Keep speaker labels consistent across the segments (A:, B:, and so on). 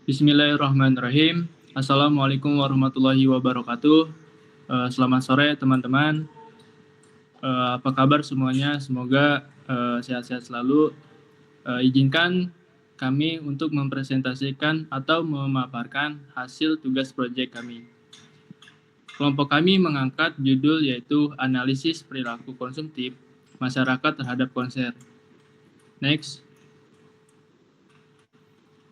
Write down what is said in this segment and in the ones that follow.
A: Bismillahirrahmanirrahim. Assalamualaikum warahmatullahi wabarakatuh. Selamat sore teman-teman. Apa kabar semuanya? Semoga sehat-sehat selalu. Izinkan kami untuk mempresentasikan atau memaparkan hasil tugas proyek kami. Kelompok kami mengangkat judul yaitu Analisis Perilaku Konsumtif Masyarakat Terhadap Konser. Next.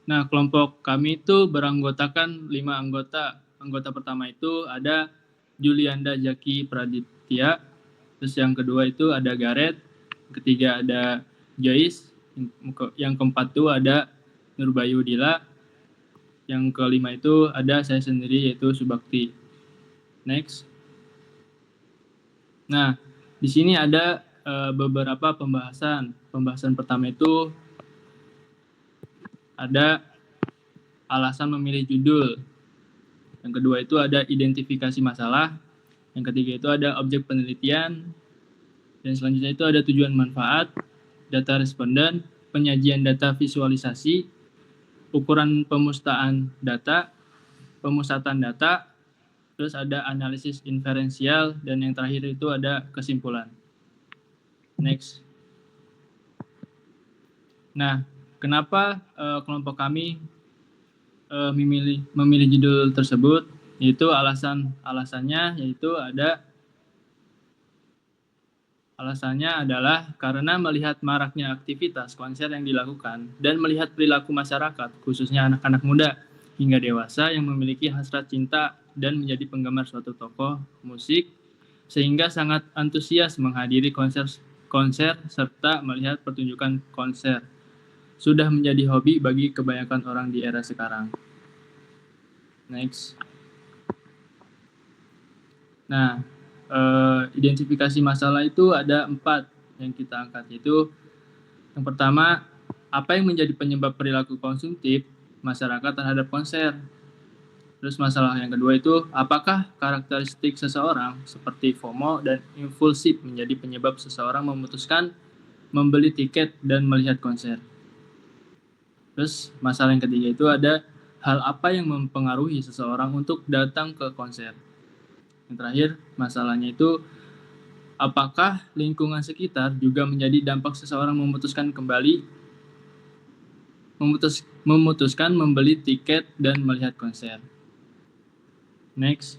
A: Nah, kelompok kami itu beranggotakan 5 anggota. Anggota pertama itu ada Julianda Jaki Praditya, terus yang kedua itu ada Gareth, ketiga ada Joyce, yang keempat itu ada Nurbayu Dila, yang kelima itu ada saya sendiri yaitu Subakti. Next. Nah, di sini ada beberapa pembahasan. Pembahasan pertama itu ada alasan memilih judul. Yang kedua itu ada identifikasi masalah. Yang ketiga itu ada objek penelitian. Dan selanjutnya itu ada tujuan manfaat, data responden, penyajian data visualisasi, ukuran pemustaan data, pemusatan data, terus ada analisis inferensial, dan yang terakhir itu ada kesimpulan. Next. Nah, kenapa kelompok kami memilih judul tersebut? Yaitu alasannya yaitu alasannya adalah karena melihat maraknya aktivitas konser yang dilakukan dan melihat perilaku masyarakat, khususnya anak-anak muda hingga dewasa yang memiliki hasrat cinta dan menjadi penggemar suatu tokoh musik, sehingga sangat antusias menghadiri konser serta melihat pertunjukan konser. Sudah menjadi hobi bagi kebanyakan orang di era sekarang. Next. Nah, identifikasi masalah itu ada 4 yang kita angkat, yaitu yang pertama, apa yang menjadi penyebab perilaku konsumtif masyarakat terhadap konser. Terus masalah yang kedua itu, apakah karakteristik seseorang seperti FOMO dan impulsif menjadi penyebab seseorang memutuskan membeli tiket dan melihat konser. Terus masalah yang ketiga itu ada hal apa yang mempengaruhi seseorang untuk datang ke konser. Yang terakhir, masalahnya itu apakah lingkungan sekitar juga menjadi dampak seseorang memutuskan membeli tiket dan melihat konser. Next.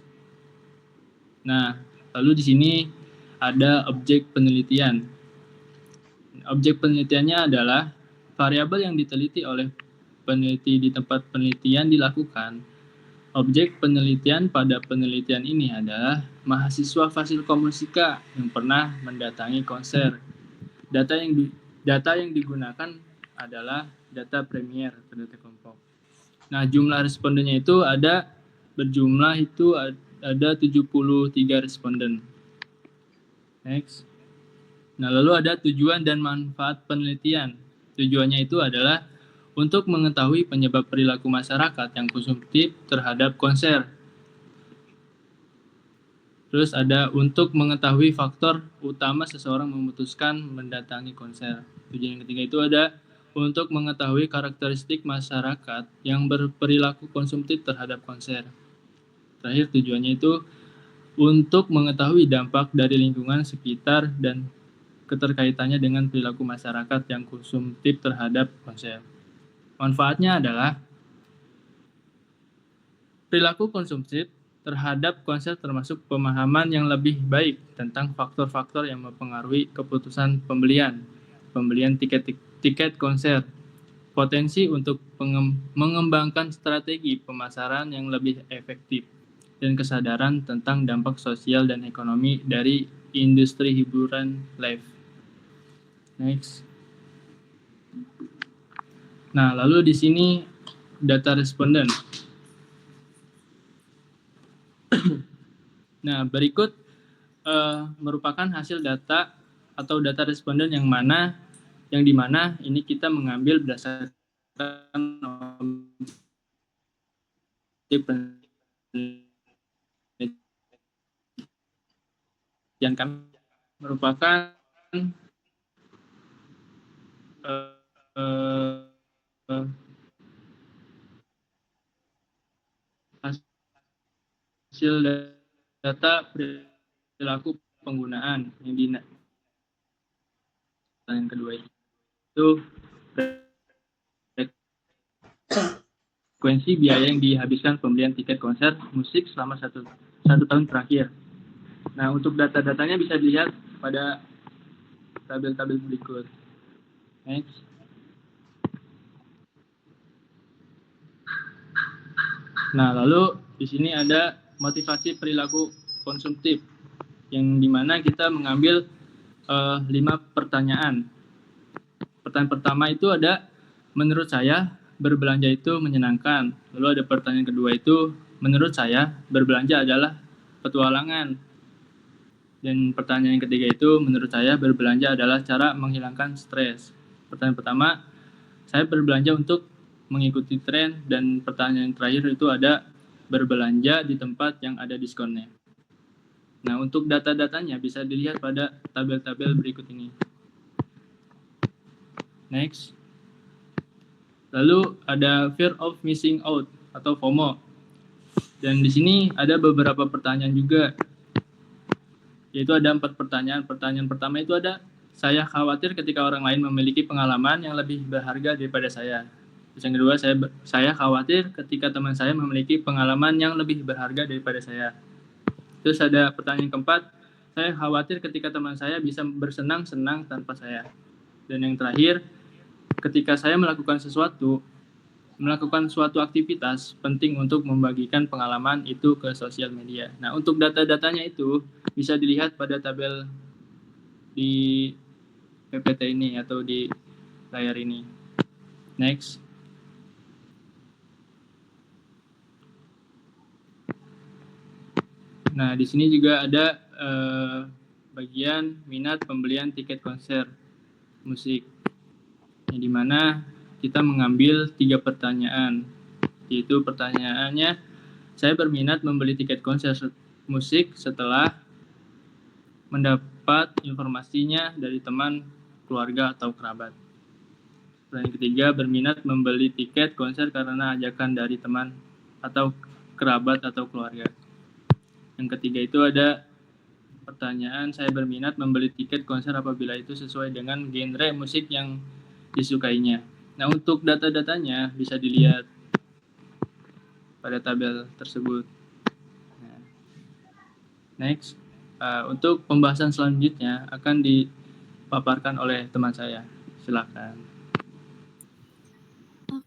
A: Nah, lalu di sini ada objek penelitian. Objek penelitiannya adalah variabel yang diteliti oleh peneliti di tempat penelitian dilakukan. Objek penelitian pada penelitian ini adalah mahasiswa Fasilkom Musika yang pernah mendatangi konser. Data yang digunakan adalah data Premier atau data kelompok. Nah, jumlah respondennya itu berjumlah itu ada 73 responden. Next. Nah, lalu ada tujuan dan manfaat penelitian. Tujuannya itu adalah untuk mengetahui penyebab perilaku masyarakat yang konsumtif terhadap konser. Terus ada untuk mengetahui faktor utama seseorang memutuskan mendatangi konser. Tujuan yang ketiga itu ada untuk mengetahui karakteristik masyarakat yang berperilaku konsumtif terhadap konser. Terakhir tujuannya itu untuk mengetahui dampak dari lingkungan sekitar dan keterkaitannya dengan perilaku masyarakat yang konsumtif terhadap konser. Manfaatnya adalah perilaku konsumtif terhadap konser termasuk pemahaman yang lebih baik tentang faktor-faktor yang mempengaruhi keputusan pembelian tiket konser, potensi untuk mengembangkan strategi pemasaran yang lebih efektif, dan kesadaran tentang dampak sosial dan ekonomi dari industri hiburan live. Next. Nah, lalu di sini data responden. Nah, berikut merupakan hasil data atau data responden yang dimana ini kita mengambil berdasarkan penelitian kami merupakan hasil data perilaku penggunaan yang di pertanyaan kedua itu frekuensi biaya yang dihabiskan pembelian tiket konser musik selama satu tahun terakhir. Nah, untuk data-datanya bisa dilihat pada tabel-tabel berikut. Next. Nah, lalu di sini ada motivasi perilaku konsumtif, yang dimana kita mengambil 5 pertanyaan. Pertanyaan pertama itu ada, menurut saya berbelanja itu menyenangkan. Lalu ada pertanyaan kedua itu, menurut saya berbelanja adalah petualangan. Dan pertanyaan yang ketiga itu, menurut saya berbelanja adalah cara menghilangkan stres. Pertanyaan pertama, saya berbelanja untuk mengikuti tren. Dan pertanyaan terakhir itu ada, berbelanja di tempat yang ada diskonnya. Nah, untuk data-datanya bisa dilihat pada tabel-tabel berikut ini. Next. Lalu ada fear of missing out atau FOMO. Dan di sini ada beberapa pertanyaan juga. Yaitu ada 4 pertanyaan. Pertanyaan pertama itu ada, saya khawatir ketika orang lain memiliki pengalaman yang lebih berharga daripada saya. Terus yang kedua, saya khawatir ketika teman saya memiliki pengalaman yang lebih berharga daripada saya. Terus ada pertanyaan keempat, saya khawatir ketika teman saya bisa bersenang-senang tanpa saya. Dan yang terakhir, ketika saya melakukan suatu aktivitas, penting untuk membagikan pengalaman itu ke sosial media. Nah, untuk data-datanya itu bisa dilihat pada tabel di PPT ini atau di layar ini. Next. Nah, di sini juga ada bagian minat pembelian tiket konser musik, yang dimana kita mengambil 3 pertanyaan, yaitu pertanyaannya, saya berminat membeli tiket konser musik setelah mendapat informasinya dari teman, keluarga, atau kerabat. Pertanyaan ketiga, berminat membeli tiket konser karena ajakan dari teman atau kerabat atau keluarga. Yang ketiga itu ada pertanyaan, saya berminat membeli tiket konser apabila itu sesuai dengan genre musik yang disukainya. Nah, untuk data-datanya bisa dilihat pada tabel tersebut. Nah, next, untuk pembahasan selanjutnya akan dipaparkan oleh teman saya. Silakan.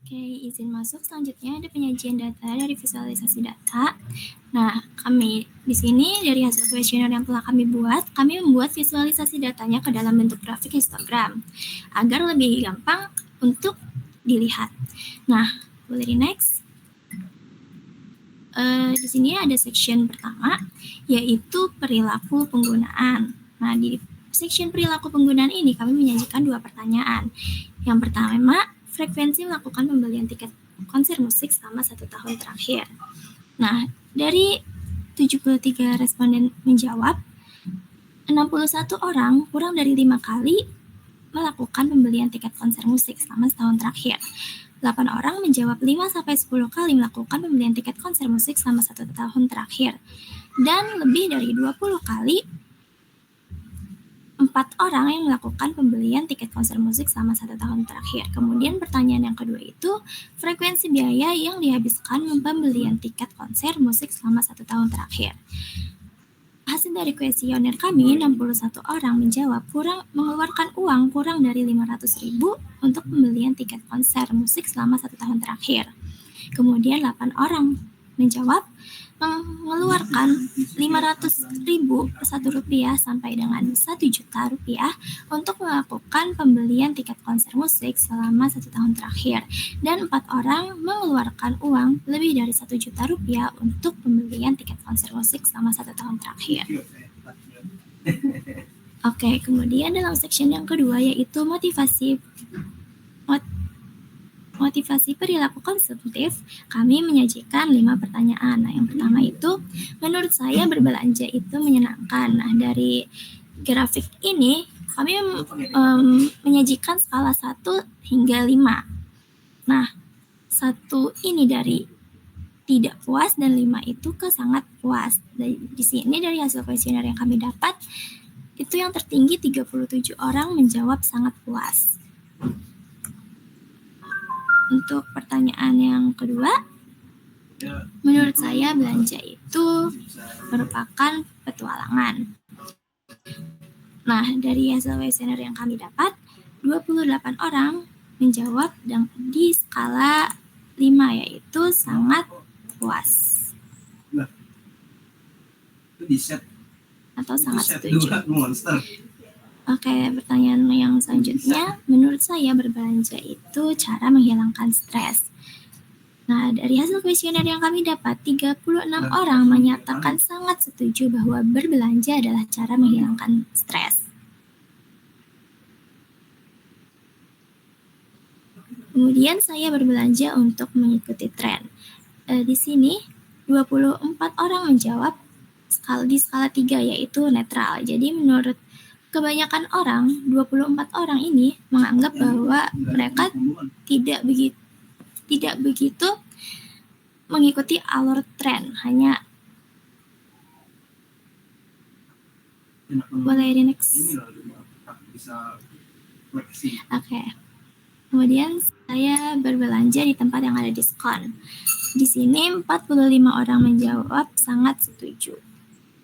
B: Oke, izin masuk. Selanjutnya ada penyajian data dari visualisasi data. Nah, kami di sini dari hasil kuesioner yang telah kami buat, kami membuat visualisasi datanya ke dalam bentuk grafik histogram agar lebih gampang untuk dilihat. Nah, boleh di next. Di sini ada section pertama, yaitu perilaku penggunaan. Nah, di section perilaku penggunaan ini kami menyajikan 2 pertanyaan. Yang pertama, frekuensi melakukan pembelian tiket konser musik selama 1 tahun terakhir. Nah, dari 73 responden menjawab, 61 orang kurang dari 5 kali melakukan pembelian tiket konser musik selama setahun terakhir. 8 orang menjawab 5-10 kali melakukan pembelian tiket konser musik selama 1 tahun terakhir. Dan lebih dari 20 kali 4 orang yang melakukan pembelian tiket konser musik selama 1 tahun terakhir. Kemudian pertanyaan yang kedua itu, frekuensi biaya yang dihabiskan pembelian tiket konser musik selama 1 tahun terakhir. Hasil dari kuesioner kami, 61 orang menjawab mengeluarkan uang kurang dari 500.000 untuk pembelian tiket konser musik selama 1 tahun terakhir. Kemudian 8 orang menjawab mengeluarkan 500.000 Rp1 sampai dengan Rp1.000.000 untuk melakukan pembelian tiket konser musik selama 1 tahun terakhir. Dan 4 orang mengeluarkan uang lebih dari Rp1.000.000 untuk pembelian tiket konser musik selama 1 tahun terakhir. Oke, kemudian dalam section yang kedua yaitu motivasi perilaku konsumtif, kami menyajikan 5 pertanyaan. Nah, yang pertama itu, menurut saya berbelanja itu menyenangkan. Nah, dari grafik ini, kami menyajikan skala 1 hingga 5. Nah, 1 ini dari tidak puas dan 5 itu ke sangat puas. Di sini dari hasil kuesioner yang kami dapat, itu yang tertinggi 37 orang menjawab sangat puas. Untuk pertanyaan yang kedua, menurut saya belanja itu merupakan petualangan. Nah, dari hasil kuesioner yang kami dapat, 28 orang menjawab di skala 5, yaitu sangat puas. Atau sangat setuju. Oke, pertanyaan yang selanjutnya, menurut saya berbelanja itu cara menghilangkan stres. Nah, dari hasil kuesioner yang kami dapat, 36 orang menyatakan sangat setuju bahwa berbelanja adalah cara menghilangkan stres. Kemudian saya berbelanja untuk mengikuti tren. Di sini 24 orang menjawab di skala 3, yaitu netral. Jadi menurut kebanyakan orang, 24 orang ini menganggap bahwa mereka tidak begitu mengikuti alur tren, hanya boleh di next. Oke. Kemudian saya berbelanja di tempat yang ada diskon. Di sini 45 orang menjawab sangat setuju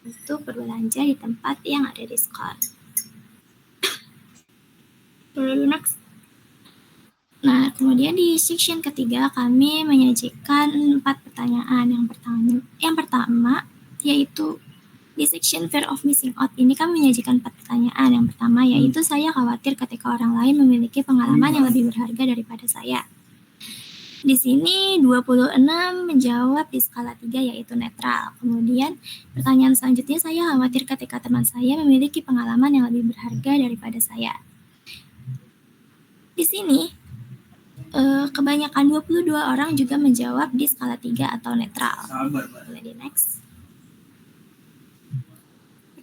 B: untuk berbelanja di tempat yang ada diskon. Boleh next. Nah, kemudian di section ketiga kami menyajikan 4 pertanyaan. Yang pertama yaitu di section fear of missing out ini kami menyajikan 4 pertanyaan. Yang pertama yaitu saya khawatir ketika orang lain memiliki pengalaman yang lebih berharga daripada saya. Di sini 26 menjawab di skala 3, yaitu netral. Kemudian pertanyaan selanjutnya, saya khawatir ketika teman saya memiliki pengalaman yang lebih berharga daripada saya. Di sini kebanyakan 22 orang juga menjawab di skala 3 atau netral. Boleh di next.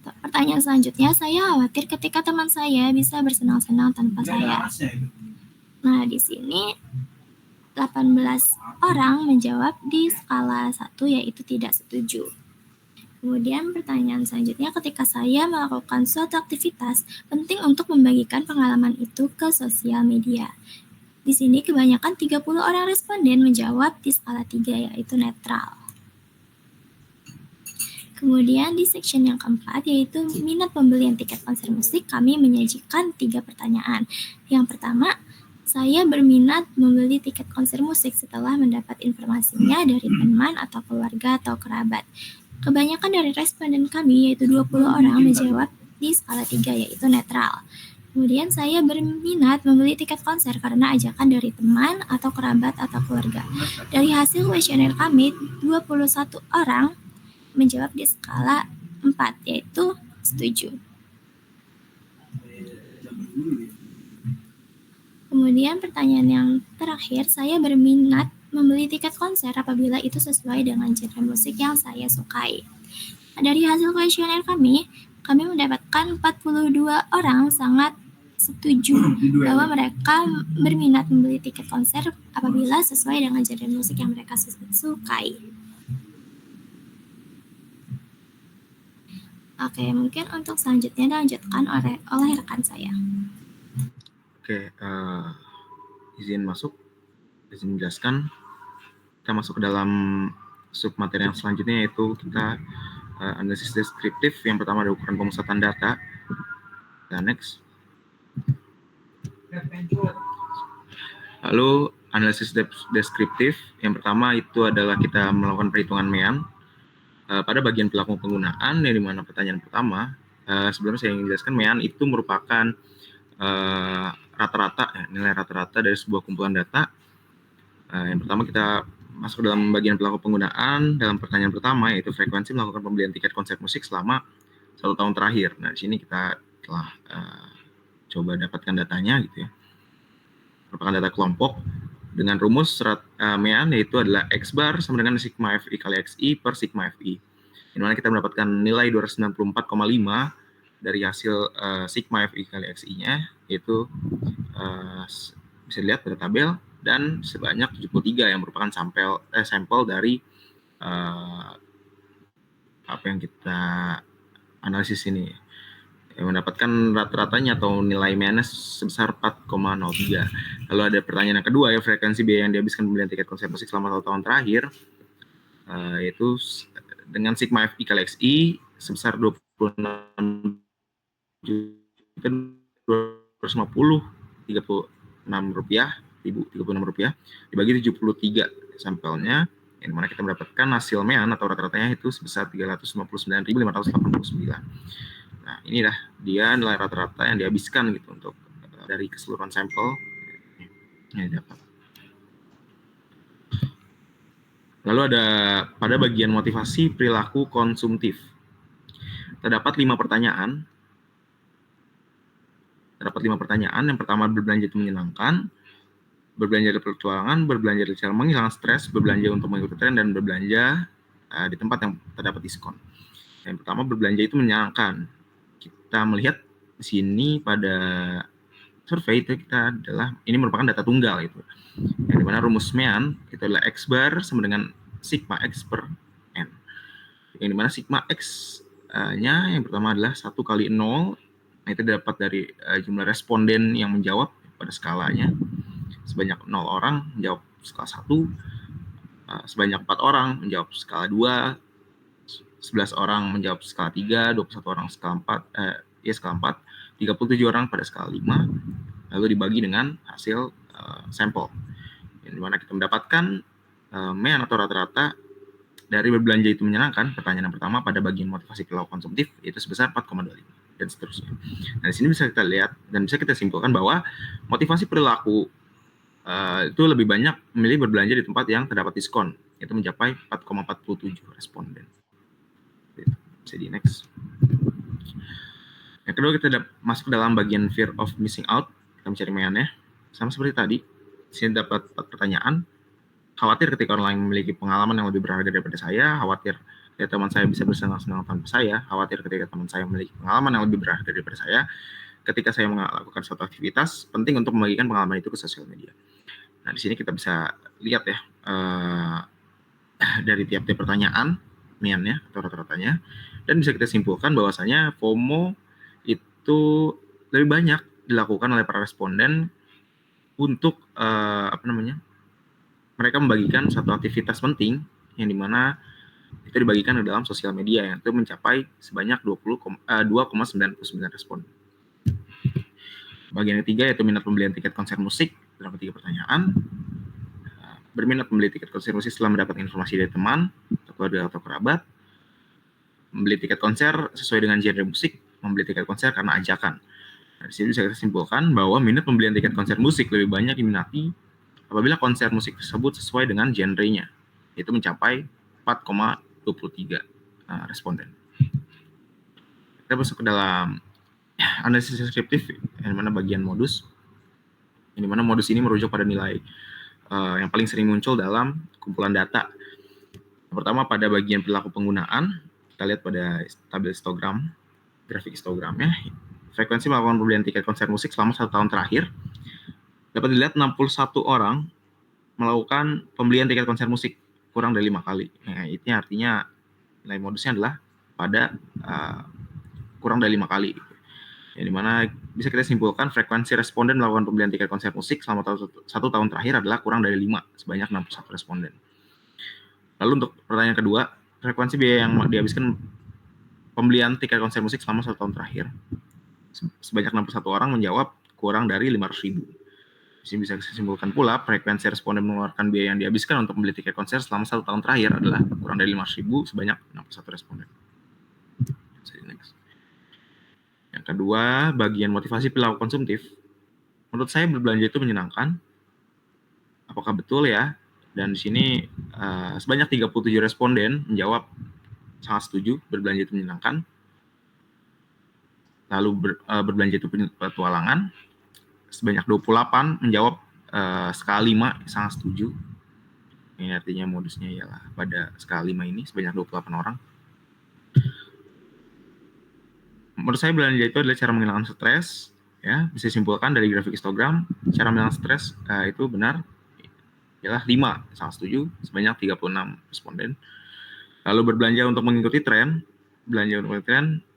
B: Pertanyaan selanjutnya, saya khawatir ketika teman saya bisa bersenang-senang tanpa saya. Nah, di sini 18 orang menjawab di skala 1, yaitu tidak setuju. Kemudian pertanyaan selanjutnya, ketika saya melakukan suatu aktivitas, penting untuk membagikan pengalaman itu ke sosial media. Di sini kebanyakan 30 orang responden menjawab di skala 3, yaitu netral. Kemudian di section yang keempat, yaitu minat pembelian tiket konser musik, kami menyajikan 3 pertanyaan. Yang pertama, saya berminat membeli tiket konser musik setelah mendapat informasinya dari teman atau keluarga atau kerabat. Kebanyakan dari responden kami, yaitu 20 orang, menjawab di skala 3, yaitu netral. Kemudian saya berminat membeli tiket konser karena ajakan dari teman atau kerabat atau keluarga. Dari hasil kuesioner kami, 21 orang menjawab di skala 4, yaitu setuju. Kemudian pertanyaan yang terakhir, saya berminat membeli tiket konser apabila itu sesuai dengan genre musik yang saya sukai. Dari hasil kuesioner kami mendapatkan 42 orang sangat setuju bahwa mereka berminat membeli tiket konser apabila sesuai dengan genre musik yang mereka sukai. Oke, mungkin untuk selanjutnya dilanjutkan oleh rekan saya.
C: Oke, izin menjelaskan. Kita masuk ke dalam submateri yang selanjutnya, yaitu kita analisis deskriptif. Yang pertama ada ukuran pemusatan data. Kita next. Lalu analisis deskriptif yang pertama itu adalah kita melakukan perhitungan MEAN pada bagian pelaku penggunaan, yang dimana pertanyaan pertama, sebelumnya saya ingin menjelaskan MEAN itu merupakan nilai rata-rata dari sebuah kumpulan data. Yang pertama kita masuk dalam bagian pelaku penggunaan dalam pertanyaan pertama, yaitu frekuensi melakukan pembelian tiket konser musik selama 1 tahun terakhir. Nah, di sini kita telah coba dapatkan datanya gitu ya. Merupakan data kelompok dengan rumus MEAN, yaitu adalah X bar sama dengan sigma FI kali XI per sigma FI. Di mana kita mendapatkan nilai 294,5 dari hasil sigma FI kali XI-nya, yaitu bisa dilihat pada tabel, dan sebanyak 73 yang merupakan sampel dari apa yang kita analisis ini, mendapatkan rata-ratanya atau nilai minus sebesar 4,03. Lalu ada pertanyaan yang kedua ya, frekuensi biaya yang dihabiskan pembelian tiket konser musik selama 1 tahun terakhir, yaitu dengan sigma FI kali XI sebesar 26.250.36 rupiah dibagi 73 sampelnya, yang mana kita mendapatkan hasil mean atau rata-ratanya itu sebesar 359.589. Nah, inilah dia nilai rata-rata yang dihabiskan gitu untuk dari keseluruhan sampel yang didapat. Lalu ada pada bagian motivasi perilaku konsumtif. Terdapat 5 pertanyaan. Yang pertama, berbelanja itu menyenangkan, berbelanja dari petualangan, berbelanja dari cara menghilangkan stres, berbelanja untuk mengikuti tren, dan berbelanja di tempat yang terdapat diskon. Yang pertama, berbelanja itu menyenangkan. Kita melihat di sini pada survei itu kita adalah ini merupakan data tunggal itu, yang dimana rumus mean itu adalah x bar sama dengan sigma x per n, yang dimana sigma x nya yang pertama adalah 1 kali 0. Nah, itu dapat dari jumlah responden yang menjawab pada skalanya. Sebanyak 0 orang menjawab skala 1, sebanyak 4 orang menjawab skala 2, 11 orang menjawab skala 3, 21 orang skala 4, skala 4, 37 orang pada skala 5, lalu dibagi dengan hasil sampel, yang dimana kita mendapatkan mean atau rata-rata dari berbelanja itu menyenangkan. Pertanyaan yang pertama pada bagian motivasi perilaku konsumtif itu sebesar 4,25 dan seterusnya. Nah, di sini bisa kita lihat dan bisa kita simpulkan bahwa motivasi perilaku itu lebih banyak memilih berbelanja di tempat yang terdapat diskon, itu mencapai 4,47 responden. Bisa di next. Yang kedua, kita masuk ke dalam bagian fear of missing out. Kita mencari meannya. Sama seperti tadi, di sini dapat 4 pertanyaan. Khawatir ketika orang lain memiliki pengalaman yang lebih berharga daripada saya, khawatir ketika teman saya bisa bersenang-senang tanpa saya, khawatir ketika teman saya memiliki pengalaman yang lebih berharga daripada saya, ketika saya melakukan suatu aktivitas, penting untuk membagikan pengalaman itu ke sosial media. Nah, di sini kita bisa lihat ya, dari tiap-tiap pertanyaan, meannya atau rata-ratanya, dan bisa kita simpulkan bahwasanya FOMO itu lebih banyak dilakukan oleh para responden untuk mereka membagikan satu aktivitas penting yang dimana itu dibagikan ke dalam sosial media, yang itu mencapai sebanyak 2,99 respon. Bagian ketiga yaitu minat pembelian tiket konser musik. Dalam 3 pertanyaan, berminat membeli tiket konser musik setelah mendapat informasi dari teman, atau keluarga atau kerabat, membeli tiket konser sesuai dengan genre musik, membeli tiket konser karena ajakan. Nah, di sini bisa kita simpulkan bahwa minat pembelian tiket konser musik lebih banyak diminati apabila konser musik tersebut sesuai dengan genrenya, itu mencapai 4,23 responden. Kita masuk ke dalam analisis deskriptif, yang mana bagian modus, yang dimana modus ini merujuk pada nilai yang paling sering muncul dalam kumpulan data. Yang pertama, pada bagian perilaku penggunaan, kita lihat pada tabel histogram, grafik histogramnya, frekuensi melakukan pembelian tiket konser musik selama 1 tahun terakhir, dapat dilihat 61 orang melakukan pembelian tiket konser musik kurang dari 5 kali. Nah, itu artinya nilai modusnya adalah pada kurang dari 5 kali. Yang dimana bisa kita simpulkan frekuensi responden melakukan pembelian tiket konser musik selama 1 tahun terakhir adalah kurang dari 5, sebanyak 61 responden. Lalu untuk pertanyaan kedua, frekuensi biaya yang dihabiskan pembelian tiket konser musik selama 1 tahun terakhir, sebanyak 61 orang menjawab kurang dari 500.000. Di sini bisa disimpulkan pula frekuensi responden mengeluarkan biaya yang dihabiskan untuk membeli tiket konser selama 1 tahun terakhir adalah kurang dari 500.000, sebanyak 61 responden. Yang kedua, bagian motivasi perilaku konsumtif. Menurut saya berbelanja itu menyenangkan. Apakah betul ya? Dan di sini sebanyak 37 responden menjawab sangat setuju berbelanja itu menyenangkan. Lalu berbelanja itu petualangan. Sebanyak 28 menjawab skala 5 sangat setuju. Ini artinya modusnya ialah pada skala 5 ini sebanyak 28 orang. Menurut saya belanja itu adalah cara menghilangkan stres, ya. Bisa simpulkan dari grafik histogram, cara menghilangkan stres itu benar ialah 5 sangat setuju, sebanyak 36 responden. Lalu berbelanja untuk mengikuti tren,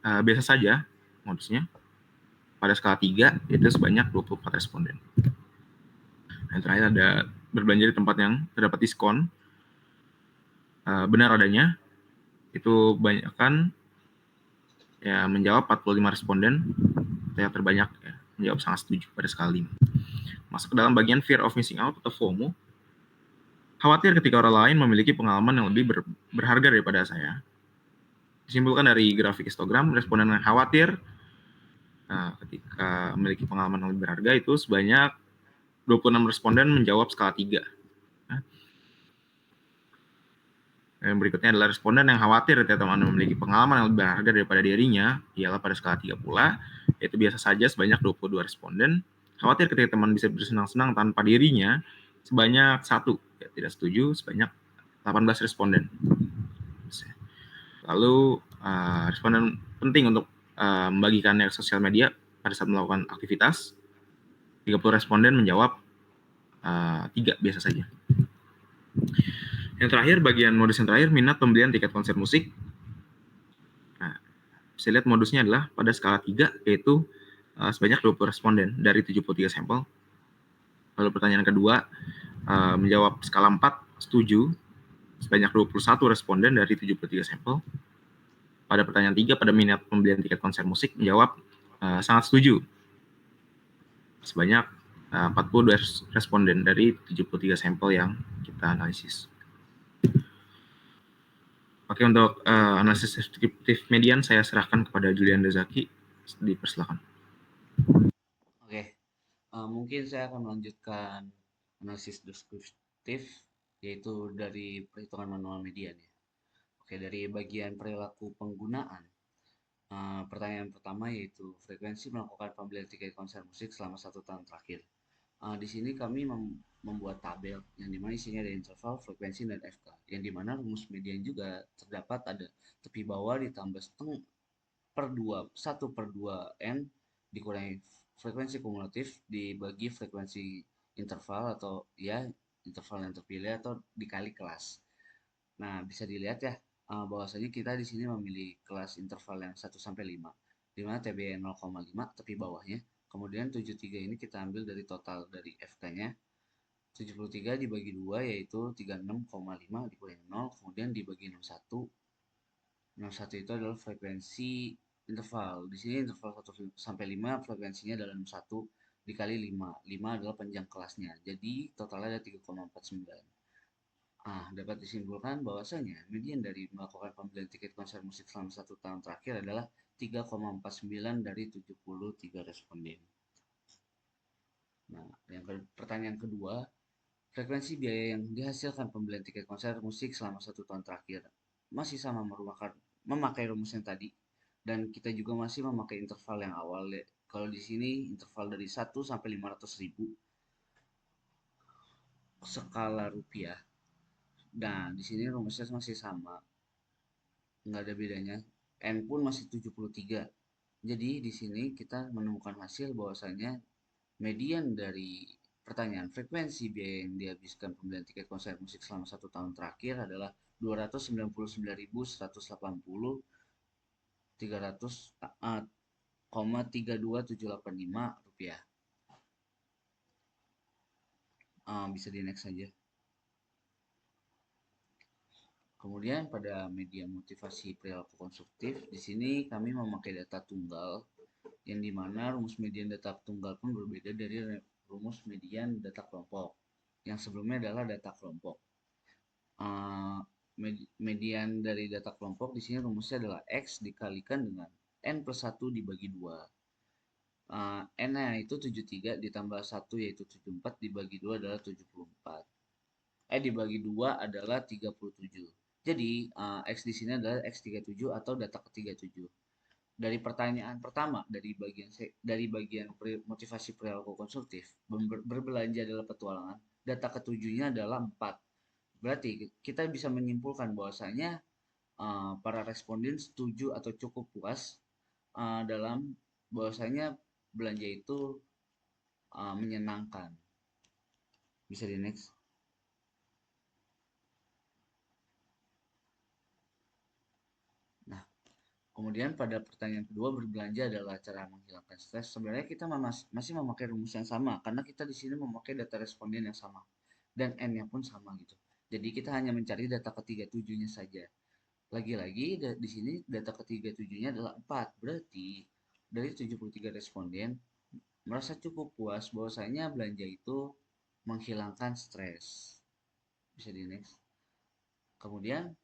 C: biasa saja modusnya. Pada skala 3 itu sebanyak 24 responden. Yang terakhir ada berbelanja di tempat yang terdapat diskon. Benar adanya, itu banyakkan ya menjawab 45 responden, yang terbanyak ya, menjawab sangat setuju pada skala 5. Masuk ke dalam bagian fear of missing out atau FOMO. Khawatir ketika orang lain memiliki pengalaman yang lebih berharga daripada saya. Disimpulkan dari grafik histogram, responden yang khawatir ketika memiliki pengalaman yang lebih berharga itu sebanyak 26 responden menjawab skala 3. Yang berikutnya adalah responden yang khawatir ketika teman memiliki pengalaman yang lebih berharga daripada dirinya, ialah pada skala 3 pula, yaitu biasa saja sebanyak 22 responden. Khawatir ketika teman bisa bersenang-senang tanpa dirinya, sebanyak 1. Ya, tidak setuju, sebanyak 18 responden. Lalu, responden penting untuk membagikannya ke sosial media pada saat melakukan aktivitas. 30 responden menjawab 3 biasa saja. Yang terakhir, bagian modus yang terakhir, minat pembelian tiket konser musik. Nah, bisa lihat modusnya adalah pada skala 3, yaitu sebanyak 20 responden dari 73 sampel. Lalu pertanyaan kedua, menjawab skala 4, setuju, sebanyak 21 responden dari 73 sampel. Pada pertanyaan 3, pada minat pembelian tiket konser musik, menjawab sangat setuju, sebanyak 42 responden dari 73 sampel yang kita analisis. Oke, untuk analisis deskriptif median saya serahkan kepada Julian Dezaki. Dipersilakan.
D: Oke, mungkin saya akan melanjutkan analisis deskriptif, yaitu dari perhitungan manual median ya. Oke, dari bagian perilaku penggunaan. Pertanyaan pertama yaitu frekuensi melakukan pembelian tiket konser musik selama 1 tahun terakhir. Di sini kami membuat tabel yang dimana isinya ada interval, frekuensi, dan FK. Yang dimana rumus median juga terdapat ada tepi bawah ditambah setengah per 2, 1 per 2 N dikurangi frekuensi kumulatif dibagi frekuensi interval atau ya interval yang terpilih atau dikali kelas. Nah, bisa dilihat ya bahwasanya kita di sini memilih kelas interval yang 1 sampai 5 di mana TB 0,5 tepi bawahnya. Kemudian 73 ini kita ambil dari total dari FK-nya. 73 dibagi 2 yaitu 36,5 dikurangi 0, kemudian dibagi 61. 61 itu adalah frekuensi interval. Di sini interval 1 sampai 5 frekuensinya adalah 61 dikali 5. 5 adalah panjang kelasnya. Jadi totalnya ada 3,49. Dapat disimpulkan bahwasanya median dari melakukan pembelian tiket konser musik selama 1 tahun terakhir adalah 3,49 dari 73 responden. Nah, pertanyaan kedua, frekuensi biaya yang dihasilkan pembelian tiket konser musik selama 1 tahun terakhir masih sama memakai rumus yang tadi, dan kita juga masih memakai interval yang awal ya. Kalau di sini interval dari 1 sampai 500.000 skala rupiah. Nah, di sini rumusnya masih sama, nggak ada bedanya. N pun masih 73. Jadi di sini kita menemukan hasil bahwasanya median dari pertanyaan frekuensi biaya yang dihabiskan pembelian tiket konser musik selama 1 tahun terakhir adalah 299.180 300,32785 rupiah. Bisa di next saja. Kemudian pada media motivasi perilaku konstruktif, di sini kami memakai data tunggal, yang dimana rumus median data tunggal pun berbeda dari rumus median data kelompok. Yang sebelumnya adalah data kelompok. Median dari data kelompok di sini rumusnya adalah X dikalikan dengan N plus 1 dibagi 2. N-nya itu 73 ditambah 1 yaitu 74 dibagi 2 adalah 74. Dibagi 2 adalah 37. Jadi X di sini adalah X37 atau data ke-37. Dari pertanyaan pertama dari bagian motivasi perilaku konstruktif, berbelanja adalah petualangan, data ke-7-nya adalah 4. Berarti kita bisa menyimpulkan bahwasanya para responden setuju atau cukup puas dalam bahwasanya belanja itu menyenangkan. Bisa di next. Kemudian pada pertanyaan kedua, berbelanja adalah cara menghilangkan stres. Sebenarnya kita masih memakai rumus yang sama karena kita di sini memakai data responden yang sama dan N-nya pun sama gitu. Jadi kita hanya mencari data ketiga tujuhnya saja. Lagi-lagi di sini data ketiga tujuhnya adalah 4. Berarti dari 73 responden merasa cukup puas bahwasanya belanja itu menghilangkan stres. Bisa di next. Kemudian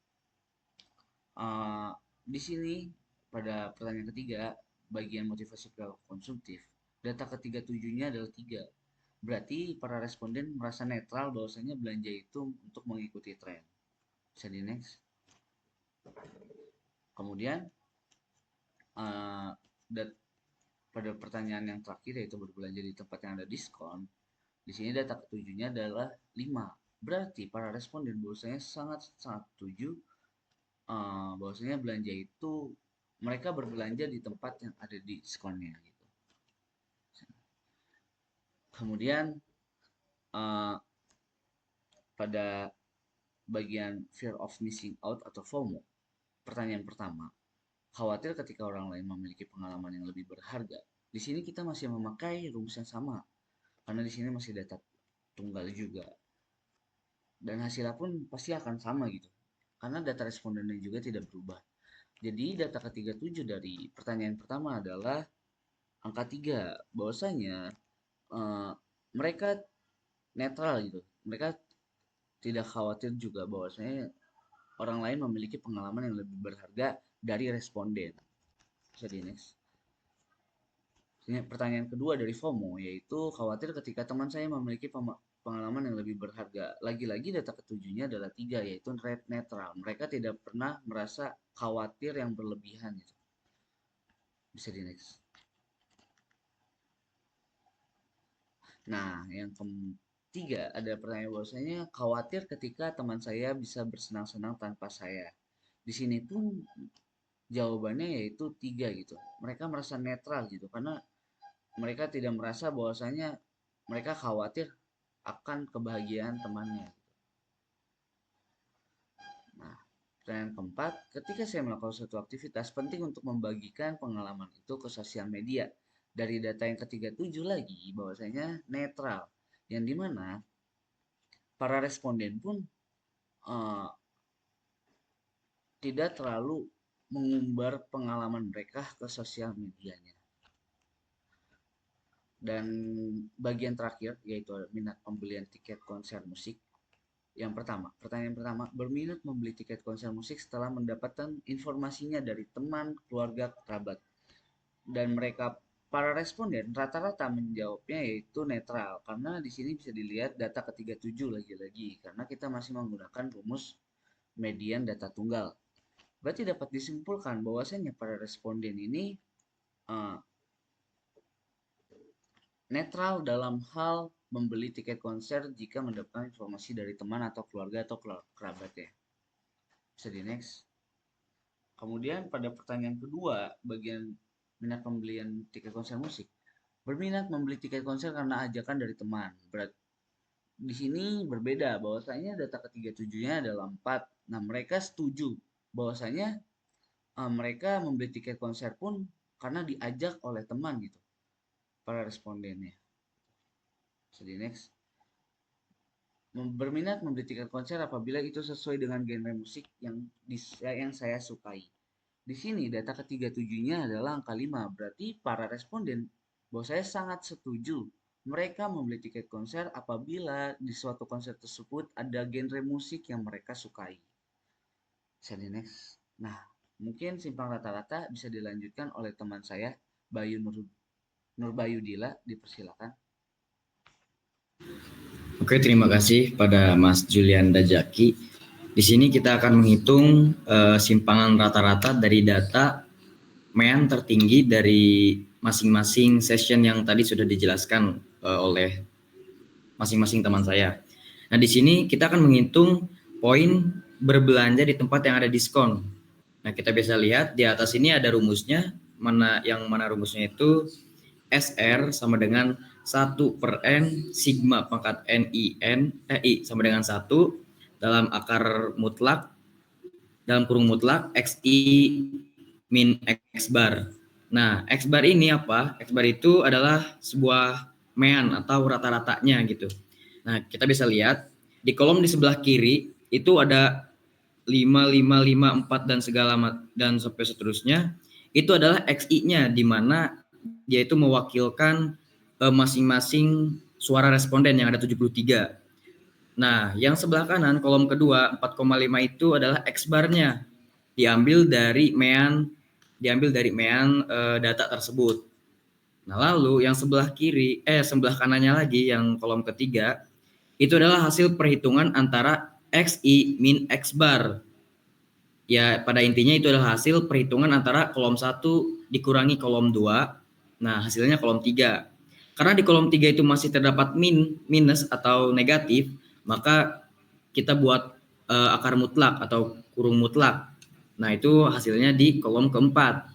D: di sini pada pertanyaan ketiga, bagian motivasi perilaku konsumtif, data ketiga tujuhnya adalah 3. Berarti para responden merasa netral bahwasanya belanja itu untuk mengikuti tren. Bisa di next. Kemudian pada pertanyaan yang terakhir, yaitu berbelanja di tempat yang ada diskon, di sini data ketujuhnya adalah 5. Berarti para responden bahwasanya sangat setuju bahwasanya belanja itu mereka berbelanja di tempat yang ada diskonnya gitu. Kemudian pada bagian fear of missing out atau FOMO, pertanyaan pertama, khawatir ketika orang lain memiliki pengalaman yang lebih berharga. Di sini kita masih memakai rumus yang sama karena di sini masih data tunggal juga, dan hasilnya pun pasti akan sama gitu karena data respondennya juga tidak berubah. Jadi data ketiga 7 dari pertanyaan pertama adalah angka 3, bahwasanya mereka netral gitu. Mereka tidak khawatir juga bahwasanya orang lain memiliki pengalaman yang lebih berharga dari responden. Bisa di next. Pertanyaan kedua dari FOMO, yaitu khawatir ketika teman saya memiliki pengalaman yang lebih berharga. Lagi-lagi data ketujuhnya adalah 3, yaitu rate netral. Mereka tidak pernah merasa khawatir yang berlebihan gitu. Bisa di next. Nah, yang ketiga ada pertanyaan bahwasanya khawatir ketika teman saya bisa bersenang-senang tanpa saya. Di sini pun jawabannya yaitu 3 gitu. Mereka merasa netral gitu karena mereka tidak merasa bahwasanya mereka khawatir akan kebahagiaan temannya. Nah, pertanyaan keempat, ketika saya melakukan suatu aktivitas, penting untuk membagikan pengalaman itu ke sosial media. Dari data yang ketiga 7 lagi, bahwasanya netral. Yang dimana para responden pun tidak terlalu mengumbar pengalaman mereka ke sosial medianya. Dan bagian terakhir, yaitu minat pembelian tiket konser musik. Yang pertama, pertanyaan pertama, berminat membeli tiket konser musik setelah mendapatkan informasinya dari teman, keluarga, kerabat. Dan mereka para responden rata-rata menjawabnya yaitu netral karena di sini bisa dilihat data ketiga 7 lagi-lagi karena kita masih menggunakan rumus median data tunggal. Berarti dapat disimpulkan bahwasanya para responden ini netral dalam hal membeli tiket konser jika mendapatkan informasi dari teman atau keluarga atau kerabat ya. Bisa di next. Kemudian pada pertanyaan kedua, bagian minat pembelian tiket konser musik. Berminat membeli tiket konser karena ajakan dari teman. Di sini berbeda bahwasanya data ketiga tujuhnya adalah 4. Nah, mereka setuju bahwasanya mereka membeli tiket konser pun karena diajak oleh teman gitu. Para respondennya. Jadi next. Berminat membeli tiket konser apabila itu sesuai dengan genre musik yang saya sukai. Di sini data ketiga tujuhnya adalah angka 5. Berarti para responden bahwa saya sangat setuju mereka membeli tiket konser apabila di suatu konser tersebut ada genre musik yang mereka sukai. Bisa di next. Nah, mungkin simpang rata-rata bisa dilanjutkan oleh teman saya, Bayu Nurbayudila, dipersilakan.
E: Oke, terima kasih pada Mas Julian Dajaki. Di sini kita akan menghitung simpangan rata-rata dari data MEAN tertinggi dari masing-masing session yang tadi sudah dijelaskan oleh masing-masing teman saya. Nah, di sini kita akan menghitung poin berbelanja di tempat yang ada diskon. Nah, kita bisa lihat di atas ini ada rumusnya, mana rumusnya itu SR sama dengan 1/N sigma pangkat I sama dengan 1 dalam akar mutlak, dalam kurung mutlak XI min X bar. Nah, X bar ini apa? X bar itu adalah sebuah mean atau rata-ratanya gitu. Nah, kita bisa lihat di kolom di sebelah kiri itu ada 5, 5, 5, 4 dan dan sampai seterusnya. Itu adalah XI-nya di mana dia itu mewakilkan masing-masing suara responden yang ada 73. Nah, yang sebelah kanan kolom kedua 4,5 itu adalah X bar-nya. Diambil dari mean data tersebut. Nah, lalu yang sebelah kanannya lagi yang kolom ketiga itu adalah hasil perhitungan antara XI min X bar. Ya, pada intinya itu adalah hasil perhitungan antara kolom 1 dikurangi kolom 2. Nah, hasilnya kolom 3. Karena di kolom 3 itu masih terdapat minus atau negatif, maka kita buat akar mutlak atau kurung mutlak. Nah, itu hasilnya di kolom keempat.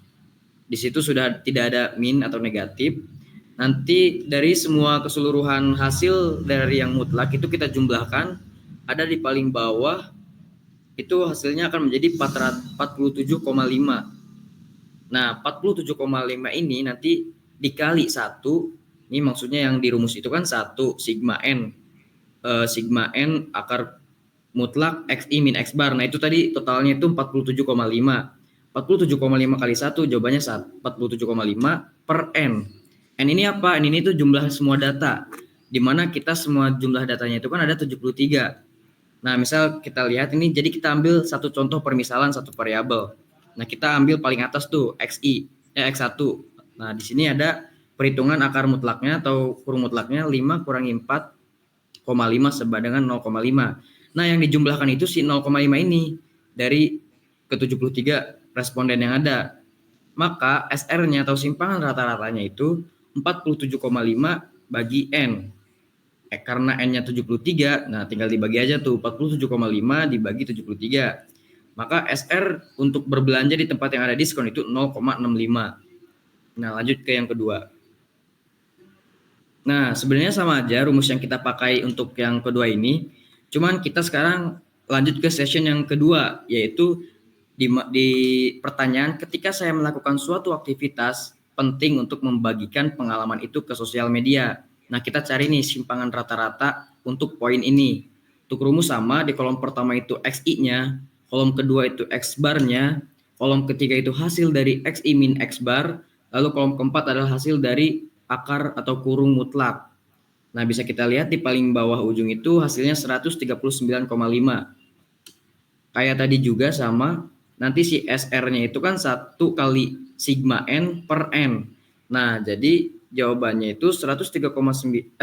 E: Di situ sudah tidak ada min atau negatif. Nanti dari semua keseluruhan hasil dari yang mutlak itu kita jumlahkan, ada di paling bawah itu hasilnya akan menjadi 47,5. Nah, 47,5 ini nanti dikali 1, ini maksudnya yang di rumus itu kan 1 sigma n. Sigma n akar mutlak XI min X bar. Nah, itu tadi totalnya itu 47,5. 47,5 kali 1 jawabannya 47,5 per n. N ini apa? N ini itu jumlah semua data. Di mana kita semua jumlah datanya itu kan ada 73. Nah, misal kita lihat ini, jadi kita ambil satu contoh permisalan satu variabel. Nah, kita ambil paling atas tuh X1. Nah, di sini ada perhitungan akar mutlaknya atau kurung mutlaknya 5 kurangi 4,5 sama dengan 0,5. Nah, yang dijumlahkan itu si 0,5 ini dari ke-73 responden yang ada. Maka SR-nya atau simpangan rata-ratanya itu 47,5 bagi N. Karena N-nya 73, nah tinggal dibagi aja tuh 47,5 dibagi 73. Maka SR untuk berbelanja di tempat yang ada diskon itu 0,65. Nah, lanjut ke yang kedua. Nah, sebenarnya sama aja rumus yang kita pakai untuk yang kedua ini. Cuman kita sekarang lanjut ke session yang kedua, yaitu di pertanyaan ketika saya melakukan suatu aktivitas penting untuk membagikan pengalaman itu ke sosial media. Nah, kita cari nih simpangan rata-rata untuk poin ini. Untuk rumus sama, di kolom pertama itu XI-nya, kolom kedua itu X bar-nya, kolom ketiga itu hasil dari XI min X bar, lalu kolom keempat adalah hasil dari akar atau kurung mutlak. Nah, bisa kita lihat di paling bawah ujung itu hasilnya 139,5. Kayak tadi juga sama, nanti si SR-nya itu kan 1 kali sigma N per N. Nah, jadi jawabannya itu 139,5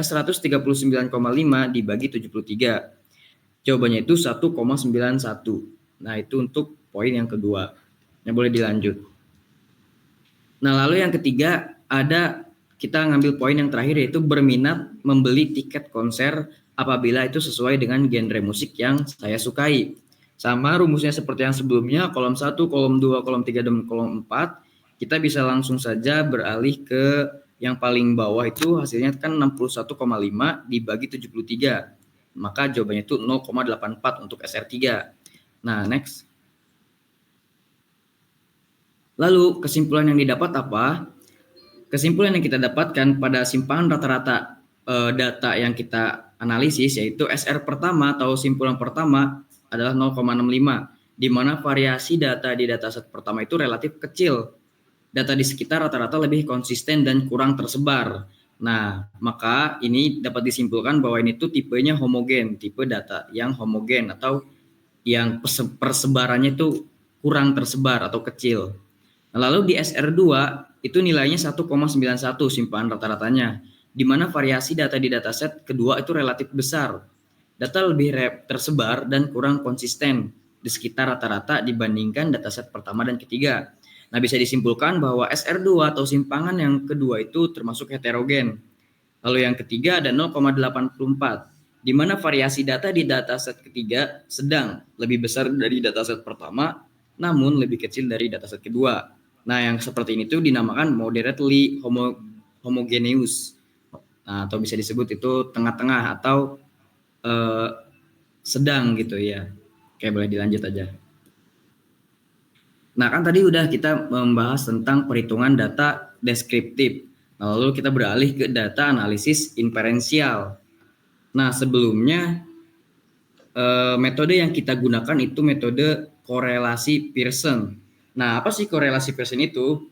E: dibagi 73. Jawabannya itu 1,91. Nah, itu untuk poin yang kedua. Yang boleh dilanjut. Nah, lalu yang ketiga ada kita ngambil poin yang terakhir yaitu berminat membeli tiket konser apabila itu sesuai dengan genre musik yang saya sukai. Sama rumusnya seperti yang sebelumnya, kolom 1, kolom 2, kolom 3, dan kolom 4. Kita bisa langsung saja beralih ke yang paling bawah itu hasilnya kan 61,5 dibagi 73. Maka jawabannya itu 0,84 untuk SR3. Nah, next. Lalu kesimpulan yang didapat apa? Kesimpulan yang kita dapatkan pada simpangan rata-rata data yang kita analisis yaitu SR pertama atau simpulan pertama adalah 0,65, di mana variasi data di dataset pertama itu relatif kecil. Data di sekitar rata-rata lebih konsisten dan kurang tersebar. Nah, maka ini dapat disimpulkan bahwa ini tuh tipenya homogen, tipe data yang homogen atau yang persebarannya itu kurang tersebar atau kecil. Nah, lalu di SR2 itu nilainya 1,91 simpangan rata-ratanya, di mana variasi data di dataset kedua itu relatif besar. Data lebih tersebar dan kurang konsisten di sekitar rata-rata dibandingkan dataset pertama dan ketiga. Nah, bisa disimpulkan bahwa SR2 atau simpangan yang kedua itu termasuk heterogen. Lalu yang ketiga ada 0,84, di mana variasi data di dataset ketiga sedang lebih besar dari dataset pertama, namun lebih kecil dari dataset kedua. Nah, yang seperti ini tuh dinamakan moderately homogeneous. Nah, atau bisa disebut itu tengah-tengah atau sedang gitu ya. Oke, boleh dilanjut aja. Nah, kan tadi udah kita membahas tentang perhitungan data deskriptif. Nah, lalu kita beralih ke data analisis inferensial. Nah, sebelumnya metode yang kita gunakan itu metode korelasi Pearson. Nah, apa sih korelasi Pearson itu?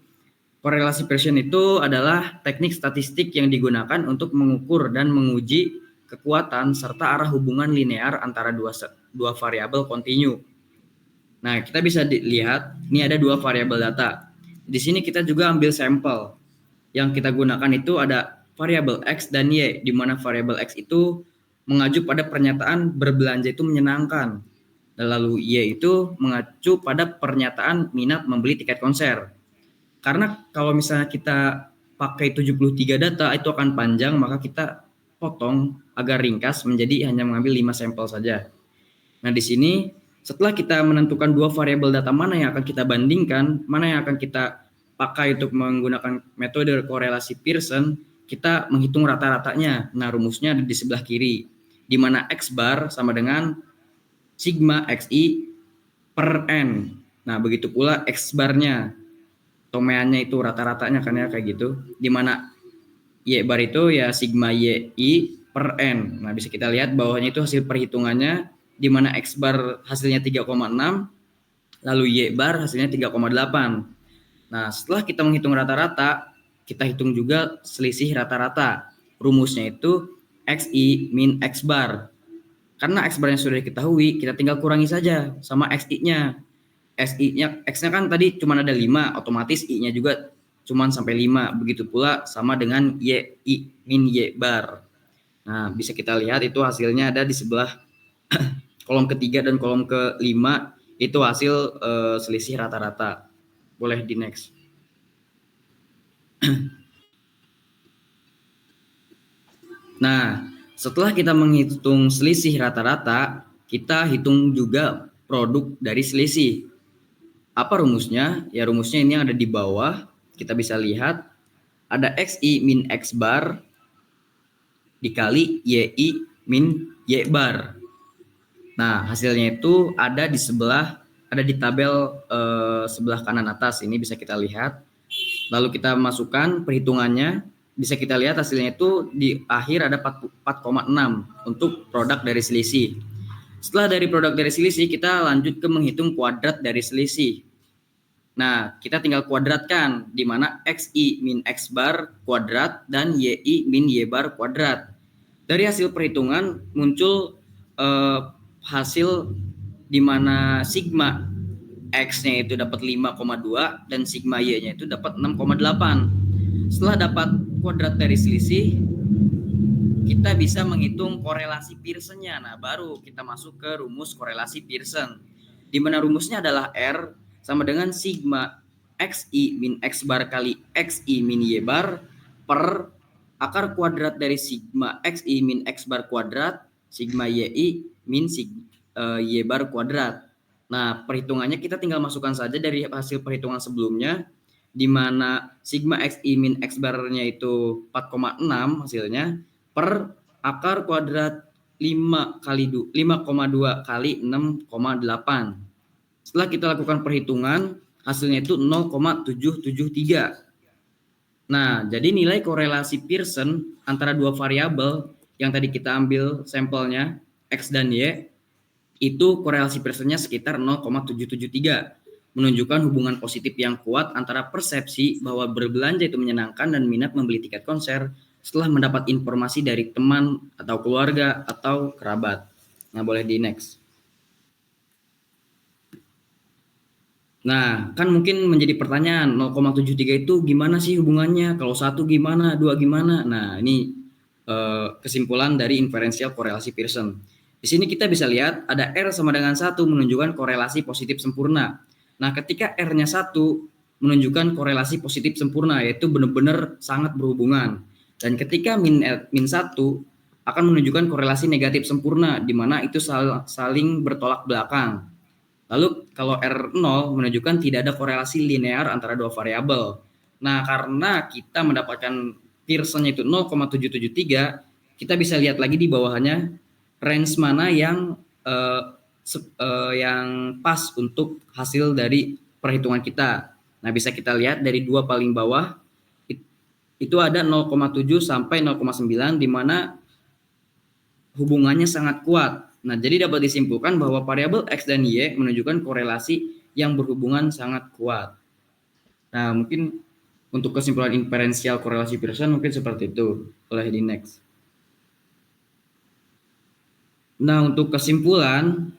E: Korelasi Pearson itu adalah teknik statistik yang digunakan untuk mengukur dan menguji kekuatan serta arah hubungan linear antara dua variabel kontinu. Nah, kita bisa lihat ini ada dua variabel data. Di sini kita juga ambil sampel. Yang kita gunakan itu ada variabel X dan Y, di mana variabel X itu mengacu pada pernyataan berbelanja itu menyenangkan. Dan lalu Y itu mengacu pada pernyataan minat membeli tiket konser. Karena kalau misalnya kita pakai 73 data itu akan panjang, maka kita potong agar ringkas menjadi hanya mengambil 5 sampel saja. Nah, di sini setelah kita menentukan dua variabel data mana yang akan kita bandingkan, mana yang akan kita pakai untuk menggunakan metode korelasi Pearson, kita menghitung rata-ratanya. Nah, rumusnya ada di sebelah kiri, di mana X bar sama dengan sigma XI per N. Nah, begitu pula X barnya, tomeannya itu rata-ratanya kan ya kayak gitu, di mana Y bar itu ya sigma YI per N. Nah, bisa kita lihat bawahnya itu hasil perhitungannya, di mana X bar hasilnya 3,6, lalu Y bar hasilnya 3,8. Nah, setelah kita menghitung rata-rata, kita hitung juga selisih rata-rata. Rumusnya itu XI min X bar. Karena X barnya sudah diketahui, kita tinggal kurangi saja sama XI-nya. XI-nya, X-nya kan tadi cuma ada 5, otomatis I-nya juga cuma sampai 5. Begitu pula sama dengan YI min Y bar. Nah, bisa kita lihat itu hasilnya ada di sebelah kolom ketiga dan kolom kelima, itu hasil selisih rata-rata. Boleh di next. Nah, setelah kita menghitung selisih rata-rata, kita hitung juga produk dari selisih. Apa rumusnya? Ya, rumusnya ini yang ada di bawah. Kita bisa lihat ada XI min X bar dikali YI min Y bar. Nah, hasilnya itu ada di tabel sebelah kanan atas. Ini bisa kita lihat. Lalu kita masukkan perhitungannya. Bisa kita lihat hasilnya itu di akhir ada 4,6 untuk produk dari selisih. Setelah dari produk dari selisih, kita lanjut ke menghitung kuadrat dari selisih. Nah, kita tinggal kuadratkan, di mana XI min X bar kuadrat dan YI min Y bar kuadrat. Dari hasil perhitungan muncul hasil di mana sigma X-nya itu dapat 5,2 dan sigma Y-nya itu dapat 6,8. Setelah dapat kuadrat dari selisih, kita bisa menghitung korelasi Pearson-nya. Nah, baru kita masuk ke rumus korelasi Pearson, di mana rumusnya adalah R sama dengan sigma XI min X bar kali XI min Y bar per akar kuadrat dari sigma XI min X bar kuadrat sigma YI min Y bar kuadrat. Nah, perhitungannya kita tinggal masukkan saja dari hasil perhitungan sebelumnya, di mana sigma XI min X barnya itu 4,6 hasilnya, per akar kuadrat 5,2 kali 6,8. Setelah kita lakukan perhitungan, hasilnya itu 0,773. Nah, jadi nilai korelasi Pearson antara dua variabel yang tadi kita ambil sampelnya, X dan Y, itu korelasi Pearson-nya sekitar 0,773, menunjukkan hubungan positif yang kuat antara persepsi bahwa berbelanja itu menyenangkan dan minat membeli tiket konser setelah mendapat informasi dari teman atau keluarga atau kerabat. Nah, boleh di next. Nah, kan mungkin menjadi pertanyaan, 0,73 itu gimana sih hubungannya? Kalau 1 gimana, 2 gimana? Nah, ini kesimpulan dari inferensial korelasi Pearson. Di sini kita bisa lihat ada R sama dengan 1 menunjukkan korelasi positif sempurna. Nah, ketika R-nya 1 menunjukkan korelasi positif sempurna, yaitu benar-benar sangat berhubungan. Dan ketika min 1 akan menunjukkan korelasi negatif sempurna, di mana itu saling bertolak belakang. Lalu kalau R0 menunjukkan tidak ada korelasi linear antara dua variabel. Nah, karena kita mendapatkan Pearson-nya itu 0,773, kita bisa lihat lagi di bawahnya range mana yang pas untuk hasil dari perhitungan kita. Nah, bisa kita lihat dari dua paling bawah itu ada 0,7 sampai 0,9 di mana hubungannya sangat kuat. Nah, jadi dapat disimpulkan bahwa variabel X dan Y menunjukkan korelasi yang berhubungan sangat kuat. Nah, mungkin untuk kesimpulan inferensial korelasi Pearson mungkin seperti itu. Boleh di next. Nah, untuk kesimpulan,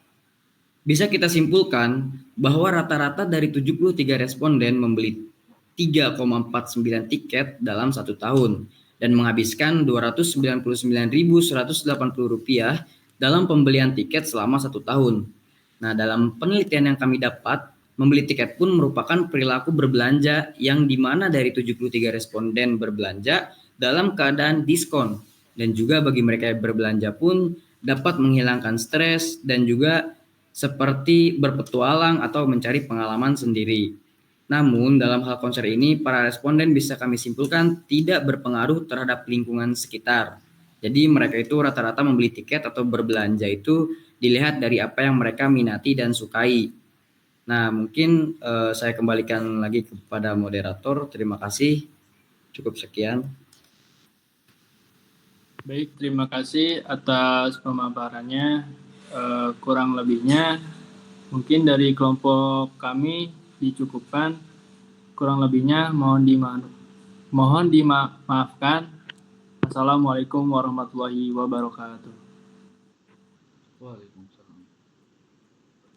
E: bisa kita simpulkan bahwa rata-rata dari 73 responden membeli 3,49 tiket dalam 1 tahun dan menghabiskan Rp299.180 dalam pembelian tiket selama 1 tahun. Nah, dalam penelitian yang kami dapat, membeli tiket pun merupakan perilaku berbelanja yang dimana dari 73 responden berbelanja dalam keadaan diskon. Dan juga bagi mereka yang berbelanja pun dapat menghilangkan stres dan juga seperti berpetualang atau mencari pengalaman sendiri. Namun dalam hal konser ini para responden bisa kami simpulkan tidak berpengaruh terhadap lingkungan sekitar. Jadi mereka itu rata-rata membeli tiket atau berbelanja itu dilihat dari apa yang mereka minati dan sukai. Nah, mungkin saya kembalikan lagi kepada moderator. Terima kasih. Cukup sekian.
A: Baik, terima kasih atas pemaparannya. Kurang lebihnya mungkin dari kelompok kami dicukupkan. Kurang lebihnya mohon dimaafkan. Assalamualaikum warahmatullahi wabarakatuh.
D: Waalaikumsalam.